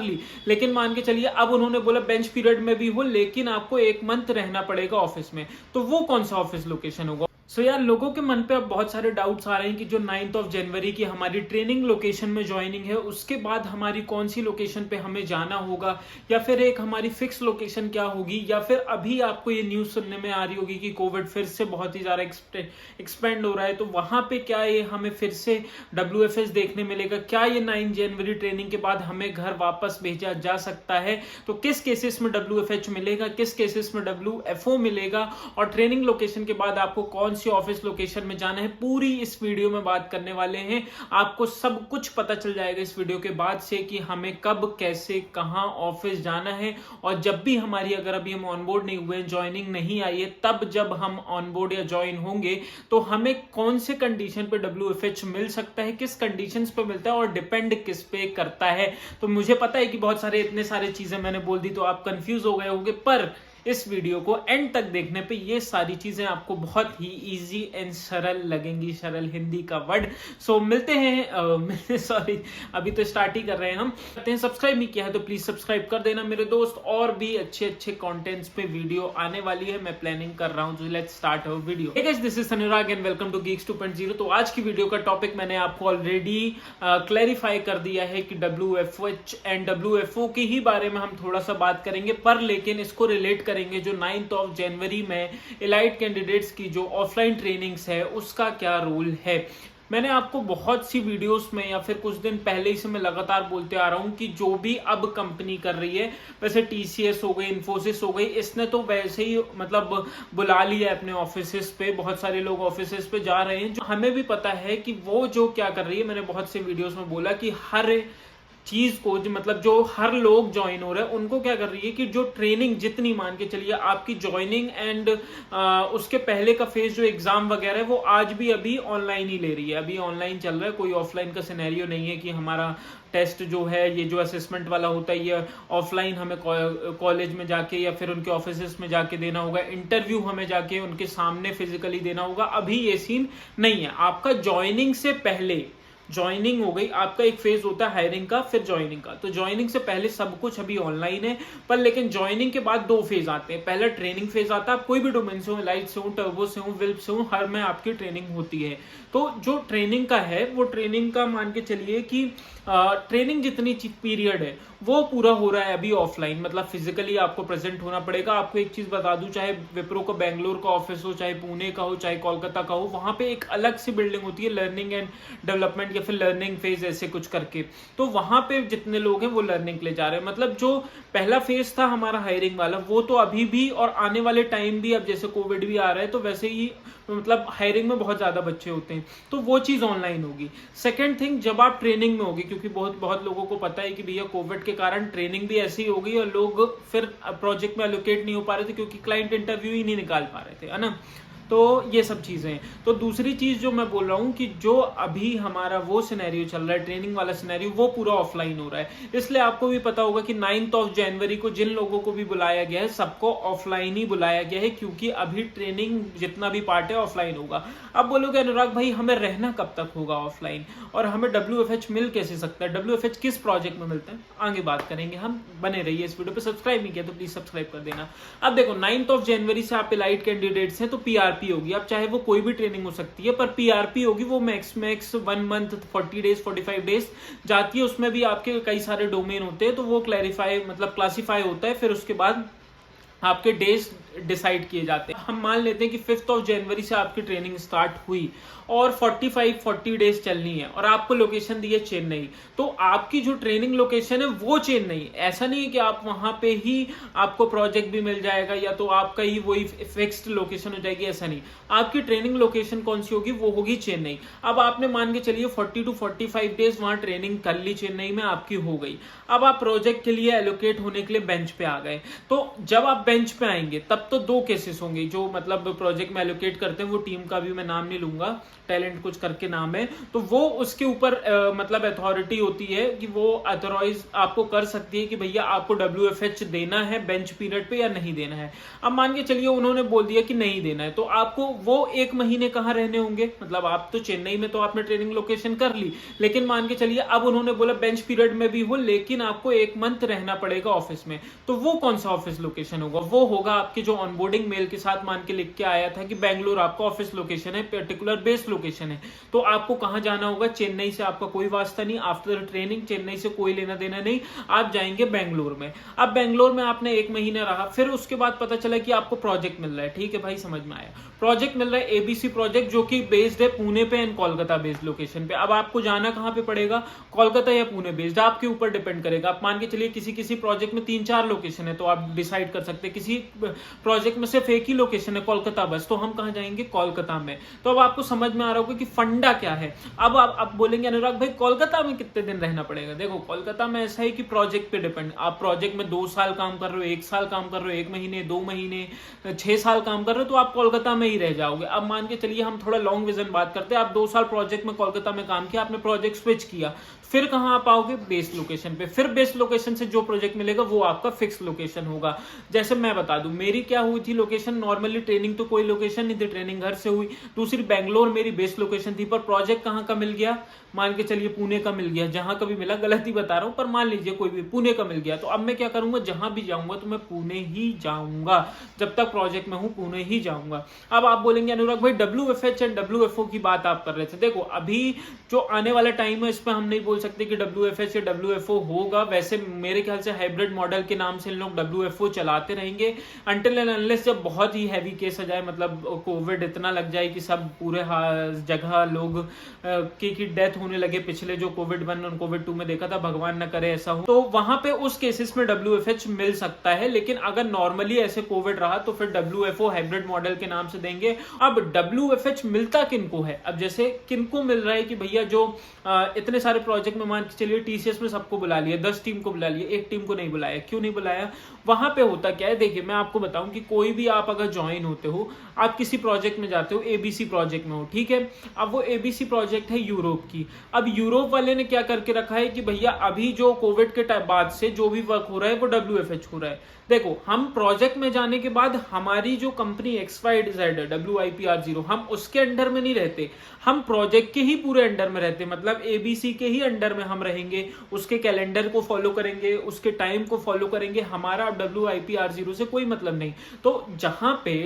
ली, लेकिन मान के चलिए अब उन्होंने बोला बेंच पीरियड में भी हो लेकिन आपको 1 मंथ रहना पड़ेगा ऑफिस में, तो वो कौन सा ऑफिस लोकेशन होगा? सो यार लोगों के मन पे अब बहुत सारे डाउट्स आ रहे हैं कि जो 9th ऑफ जनवरी की हमारी ट्रेनिंग लोकेशन में ज्वाइनिंग है उसके बाद हमारी कौन सी लोकेशन पे हमें जाना होगा, या फिर एक हमारी फिक्स लोकेशन क्या होगी, या फिर अभी आपको ये न्यूज सुनने में आ रही होगी कि कोविड फिर से बहुत ही ज्यादा एक्सपेंड हो रहा है, तो वहां पे क्या ये हमें फिर से WFH देखने मिलेगा? क्या ये 9 जनवरी ट्रेनिंग के बाद हमें घर वापस भेजा जा सकता है? तो किस केसेस में WFH मिलेगा, किस केसेस में WFO मिलेगा, और ट्रेनिंग लोकेशन के बाद आपको कौन सी ऑफिस लोकेशन में जाना है, पूरी इस वीडियो में बात करने वाले हैं। आपको सब कुछ पता चल जाएगा इस वीडियो के बाद से कि हमें कब कैसे कहां ऑफिस जाना है, और जब भी हमारी अगर अभी हम ऑनबोर्ड नहीं हुए, ज्वाइनिंग नहीं आई है, तब जब हम ऑनबोर्ड या ज्वाइन होंगे तो हमें कौन से कंडीशन पे WFH मिल सकता है, किस कंडीशंस पे मिलता है और डिपेंड किस पे करता है। तो मुझे पता है कि बहुत सारे इतने सारे चीजें मैंने बोल दी तो आप कंफ्यूज हो गए होंगे, पर इस वीडियो को एंड तक देखने पे ये सारी चीजें आपको बहुत ही इजी एंड सरल लगेंगी, सरल हिंदी का वर्ड। सो मिलते हैं सॉरी अभी तो स्टार्ट ही कर रहे हैं हम। करते हैं, सब्सक्राइब नहीं किया है तो प्लीज सब्सक्राइब कर देना मेरे दोस्त, और भी अच्छे अच्छे कंटेंट्स पे वीडियो आने वाली है, मैं प्लानिंग कर रहा हूं। तो let's start our video. Hey guys, this is Anurag and welcome to Geeks 2.0। तो आज की वीडियो का टॉपिक मैंने आपको ऑलरेडी क्लैरिफाई कर दिया है कि WFH एंड WFO के ही बारे में हम थोड़ा सा बात करेंगे, पर लेकिन इसको रिलेट करेंगे जो 9th ऑफ जनवरी में एलाइट कैंडिडेट्स की जो ऑफलाइन ट्रेनिंग्स है उसका क्या रोल है। मैंने आपको बहुत सी वीडियोस में या फिर कुछ दिन पहले ही से मैं लगातार बोलते आ रहा हूं कि जो भी अब कंपनी कर रही है, वैसे TCS हो गई, इन्फोसिस हो गई, इसने तो वैसे ही मतलब बुला लिया अपने ऑफिसेस पे, बहुत सारे लोग ऑफिसेस पे जा रहे हैं। जो हमें भी पता है कि वो जो क्या कर रही है, मैंने बहुत से वीडियोस में बोला कि हर चीज को जो हर लोग ज्वाइन हो रहे हैं उनको क्या कर रही है कि जो ट्रेनिंग जितनी मान के चलिए आपकी ज्वाइनिंग एंड उसके पहले का फेज जो एग्जाम वगैरह है वो आज भी अभी ऑनलाइन ही ले रही है, अभी ऑनलाइन चल रहा है, कोई ऑफलाइन का सिनेरियो नहीं है कि हमारा टेस्ट जो है ये जो असेसमेंट वाला होता है ये ऑफलाइन हमें कॉलेज में जाके या फिर उनके ऑफिस में जाके देना होगा, इंटरव्यू हमें जाके उनके सामने फिजिकली देना होगा। अभी ये सीन नहीं है। आपका ज्वाइनिंग से पहले ज्वाइनिंग हो गई, आपका एक फेज होता है हायरिंग का, फिर ज्वाइनिंग का। तो ज्वाइनिंग से पहले सब कुछ अभी ऑनलाइन है, पर लेकिन ज्वाइनिंग के बाद 2 फेज आते हैं। पहला ट्रेनिंग फेज आता है, आप कोई भी डोमेन से हो, लाइट से हो, टर्बो से हो, विल्प से हो, हर में आपकी ट्रेनिंग होती है। तो जो ट्रेनिंग का है वो ट्रेनिंग का मान के चलिए कि ट्रेनिंग जितनी पीरियड है वो पूरा हो रहा है अभी ऑफलाइन, मतलब फिजिकली आपको प्रेजेंट होना पड़ेगा। आपको एक चीज बता दूं, चाहे विप्रो का बेंगलोर का ऑफिस हो, चाहे पुणे का हो, चाहे कोलकाता का हो, वहां पे एक अलग सी बिल्डिंग होती है लर्निंग एंड डेवलपमेंट या फिर लर्निंग फेज ऐसे कुछ करके। तो वहां पे जितने लोग हैं वो लर्निंग के लिए जा रहे हैं। मतलब जो पहला फेज था हमारा हायरिंग वाला वो तो अभी भी और आने वाले टाइम भी, अब जैसे कोविड भी आ रहा है तो वैसे ही मतलब हायरिंग में बहुत ज्यादा बच्चे होते हैं, तो वो चीज ऑनलाइन होगी। सेकंड थिंग, जब आप ट्रेनिंग में होगी, क्योंकि बहुत लोगों को पता है कि भैया कोविड के कारण ट्रेनिंग भी ऐसी हो गई और लोग फिर प्रोजेक्ट में एलोकेट नहीं हो पा रहे थे क्योंकि क्लाइंट इंटरव्यू ही नहीं निकाल पा रहे थे, है ना। तो ये सब चीजें हैं। तो दूसरी चीज जो मैं बोल रहा हूं कि जो अभी हमारा वो सिनेरियो चल रहा है, ट्रेनिंग वाला सिनेरियो, वो पूरा ऑफलाइन हो रहा है। इसलिए आपको भी पता होगा कि 9th ऑफ जनवरी को जिन लोगों को भी बुलाया गया है सबको ऑफलाइन ही बुलाया गया है, क्योंकि अभी ट्रेनिंग जितना भी पार्ट है ऑफलाइन होगा। अब बोलोगे अनुराग भाई हमें रहना कब तक होगा ऑफलाइन, और हमें WFH मिल कैसे सकता है, WFH किस प्रोजेक्ट में मिलता है, आगे बात करेंगे हम। बने रहिए इस वीडियो पे। सब्सक्राइब नहीं किया तो प्लीज सब्सक्राइब कर देना। अब देखो 9th ऑफ जनवरी से आप एलाइट कैंडिडेट्स हैं तो PRP होगी। अब चाहे वो कोई भी ट्रेनिंग हो सकती है, पर PRP होगी, वो मैक्स 1 मंथ 40 डेज 45 डेज जाती है। उसमें भी आपके कई सारे डोमेन होते हैं, तो वो क्लासिफाई होता है, फिर उसके बाद आपके डेज डिसाइड किए जाते हैं। हम मान लेते हैं कि 5th ऑफ जनवरी से आपकी ट्रेनिंग स्टार्ट हुई और 40 डेज चलनी है, और आपको लोकेशन दी है चेन्नई, तो आपकी जो ट्रेनिंग लोकेशन है वो चेन्नई। ऐसा नहीं है कि आप वहां पे ही आपको प्रोजेक्ट भी मिल जाएगा या तो आपका ही वही फिक्स्ड लोकेशन हो जाएगी, ऐसा नहीं। आपकी ट्रेनिंग लोकेशन कौन सी होगी, वो होगी चेन्नई। अब आपने मान के चलिए 40 to 45 डेज वहां ट्रेनिंग कर ली, चेन्नई में आपकी हो गई। अब आप प्रोजेक्ट के लिए एलोकेट होने के लिए बेंच पे आ गए। तो जब आप बेंच पे आएंगे तब तो 2 केसेस होंगे। जो मतलब प्रोजेक्ट में एलोकेट करते हैं, वो टीम का भी मैं नाम नहीं लूंगा, टैलेंट कुछ करके नाम है, तो वो उसके ऊपर मतलब अथॉरिटी होती है कि वो अथॉराइज आपको कर सकती है कि भैया आपको WFH देना है बेंच पीरियड पे या नहीं देना है। अब मान के चलिए उन्होंने बोल दिया कि नहीं देना है, तो आपको वो 1 महीने कहाँ रहने होंगे? मतलब आप तो चेन्नई में तो आपने ट्रेनिंग लोकेशन कर ली, लेकिन मान के चलिए अब उन्होंने बोला बेंच पीरियड में भी हो लेकिन आपको 1 मंथ रहना पड़ेगा ऑफिस में, तो वो कौन सा ऑफिस लोकेशन होगा? वो होगा आपके जो ऑनबोर्डिंग मेल के साथ मान के लिख के आया था कि बेंगलुरु आपका ऑफिस लोकेशन है, पर्टिकुलर बेस लोकेशन है। तो आपको कहां जाना होगा? चेन्नई से आपका कोई वास्ता नहीं, आफ्टर ट्रेनिंग चेन्नई से कोई लेना देना नहीं, आप जाएंगे बेंगलुरु में। अब बेंगलुरु में आपने 1 महीना रहा, फिर उसके बाद पता चला कि आपको प्रोजेक्ट मिल रहा है। ठीक है भाई, समझ में आया। प्रोजेक्ट मिल रहा है ABC प्रोजेक्ट, जो कि बेस्ड है पुणे पे एंड कोलकाता बेस्ड लोकेशन पे। अब आपको जाना कहां पे पड़ेगा? कोलकाता या पुणे बेस्ड, आपके ऊपर डिपेंड करेगा। आप मान के चलिए किसी प्रोजेक्ट में 3-4 लोकेशन है, तो आप डिसाइड कर सकते हैं। किसी प्रोजेक्ट में सिर्फ एक ही लोकेशन है, कोलकाता बस, तो हम कहां जाएंगे? कोलकाता में। तो अब आपको समझ में आ रहा होगा कि फंडा क्या है। अब आप बोलेंगे अनुराग भाई कोलकाता में कितने दिन रहना पड़ेगा? देखो कोलकाता में ऐसा है कि प्रोजेक्ट पे डिपेंड, आप प्रोजेक्ट में 2 साल काम कर रहे हो, 1 साल काम कर रहे हो, 1 महीने, 2 महीने, 6 साल काम कर रहे हो, तो आप कोलकाता में ही रह जाओगे। अब मान के चलिए हम थोड़ा लॉन्ग विजन बात करते हैं, आप 2 साल प्रोजेक्ट में कोलकाता में काम किया, आपने प्रोजेक्ट स्विच किया, फिर कहां आप आओगे? बेस लोकेशन पे। फिर बेस लोकेशन से जो प्रोजेक्ट मिलेगा वो आपका फिक्स लोकेशन होगा। जैसे मैं बता दूं, मेरी क्या हुई थी लोकेशन, नॉर्मली ट्रेनिंग तो कोई लोकेशन नहीं थी, ट्रेनिंग घर से हुई। दूसरी बेंगलोर मेरी बेस लोकेशन थी, पर प्रोजेक्ट कहां का मिल गया? मान के चलिए पुणे का मिल गया। जहां का भी मिला, गलती बता रहा हूं पर मान लीजिए कोई भी पुणे का मिल गया, तो अब मैं क्या करूंगा? जहां भी जाऊंगा तो मैं पुणे ही जाऊंगा, जब तक प्रोजेक्ट में हूं पुणे ही जाऊंगा। अब आप बोलेंगे अनुराग भाई WFH एंड WFO की बात आप कर रहे थे। देखो अभी जो आने वाला टाइम है, इस पर हम नहीं बोल सकते कि WFH या WFO होगा। वैसे मेरे ख्याल से हाइब्रिड मॉडल के नाम से इन लोग WFO चलाते रहेंगे अनटिल एंड अनलेस जब बहुत ही हैवी केस आ जाए, मतलब कोविड इतना लग जाए कि सब पूरे जगह लोग की डेथ होने लगे। पिछले जो कोविड 1 और कोविड 2 में देखा था, भगवान न करे ऐसा हो, तो वहां पे उस केसेस में WFH मिल सकता है। लेकिन अगर नॉर्मली ऐसे कोविड रहा तो फिर WFO हाइब्रिड मॉडल के नाम से देंगे। अब WFH मिलता किनको है? अब जैसे किनको मिल रहा है कि भैया जो इतने सारे प्रोजेक्ट में मान के चलिए TCS में सबको बुला लिया, 10 टीम को बुला लिया, 1 टीम को नहीं बुलाया। क्यों नहीं बुलाया? वहां पे होता क्या है, देखिए मैं आपको बताऊं कि कोई भी आप अगर ज्वाइन होते हो, आप किसी प्रोजेक्ट में जाते हो, ABC प्रोजेक्ट में हो, ठीक है। अब वो ABC प्रोजेक्ट है यूरोप की। अब यूरोप वाले ने क्या करके रखा है कि भैया अभी जो कोविड के बाद से जो भी वर्क हो रहा है वो WFH हो रहा है। देखो हम प्रोजेक्ट में जाने के बाद हमारी जो कंपनी XYZ है, WIPR0, हम उसके अंडर में नहीं रहते, हम प्रोजेक्ट के ही पूरे अंडर में रहते। मतलब ABC के ही अंडर में हम रहेंगे, उसके कैलेंडर को फॉलो करेंगे, उसके टाइम को फॉलो करेंगे, हमारा WIPR0 से कोई मतलब नहीं। तो जहां पे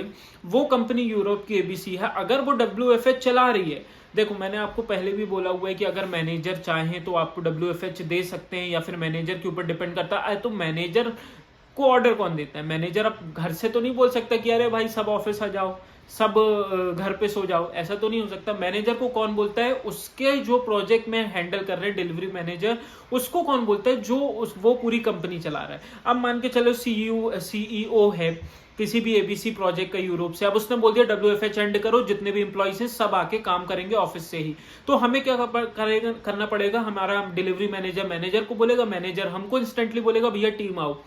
वो कंपनी यूरोप की ABC है, अगर वो WFH चला रही है, देखो मैंने आपको पहले भी बोला हुआ है कि अगर मैनेजर चाहें तो आपको WFH दे सकते हैं, या फिर मैनेजर के ऊपर डिपेंड करता है। तो मैनेजर को ऑर्डर कौन देता है? मैनेजर अब घर से तो नहीं बोल सकता कि अरे भाई सब ऑफिस आ जाओ, सब घर पे सो जाओ, ऐसा तो नहीं हो सकता। मैनेजर को कौन बोलता है? उसके जो प्रोजेक्ट में हैंडल कर रहे हैं डिलीवरी मैनेजर, उसको कौन बोलता है? जो वो पूरी कंपनी चला रहा है। अब मान के चलो CEO है किसी भी ABC प्रोजेक्ट का यूरोप से, अब उसने बोल दिया WFH एंड करो, जितने भी एम्प्लॉइज हैं सब आके काम करेंगे ऑफिस से ही। तो हमें क्या करना पड़ेगा? हमारा डिलीवरी मैनेजर को बोलेगा, मैनेजर हमको इंस्टेंटली बोलेगा भैया टीम आओ।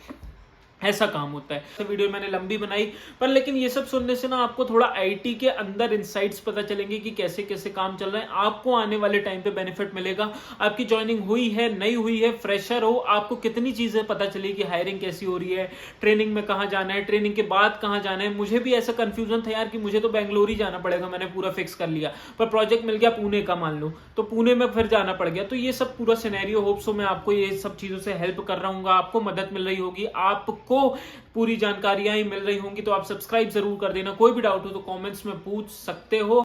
ऐसा काम होता है। तो वीडियो मैंने लंबी बनाई, पर लेकिन ये सब सुनने से ना आपको थोड़ा IT के अंदर इनसाइट्स पता चलेंगे कि कैसे कैसे काम चल रहा है। आपको आने वाले टाइम पे बेनिफिट मिलेगा। आपकी ज्वाइनिंग हुई है, नहीं हुई है, फ्रेशर हो, आपको कितनी चीजें पता चलेगी, हायरिंग कैसी हो रही है, ट्रेनिंग में कहाँ जाना है, ट्रेनिंग के बाद कहाँ जाना है। मुझे भी ऐसा कंफ्यूजन था यार कि मुझे तो बेंगलोर ही जाना पड़ेगा, मैंने पूरा फिक्स कर लिया, पर प्रोजेक्ट मिल गया पुणे का मान लो, तो पुणे में फिर जाना पड़ गया। तो ये सब पूरा सिनेरियो, होप सो मैं आपको ये सब चीजों से हेल्प कर रहा हूँ, आपको मदद मिल रही होगी, आपको पूरी जानकारियां ही मिल रही होंगी। तो आप सब्सक्राइब जरूर कर देना। कोई भी डाउट हो तो कमेंट्स में पूछ सकते हो।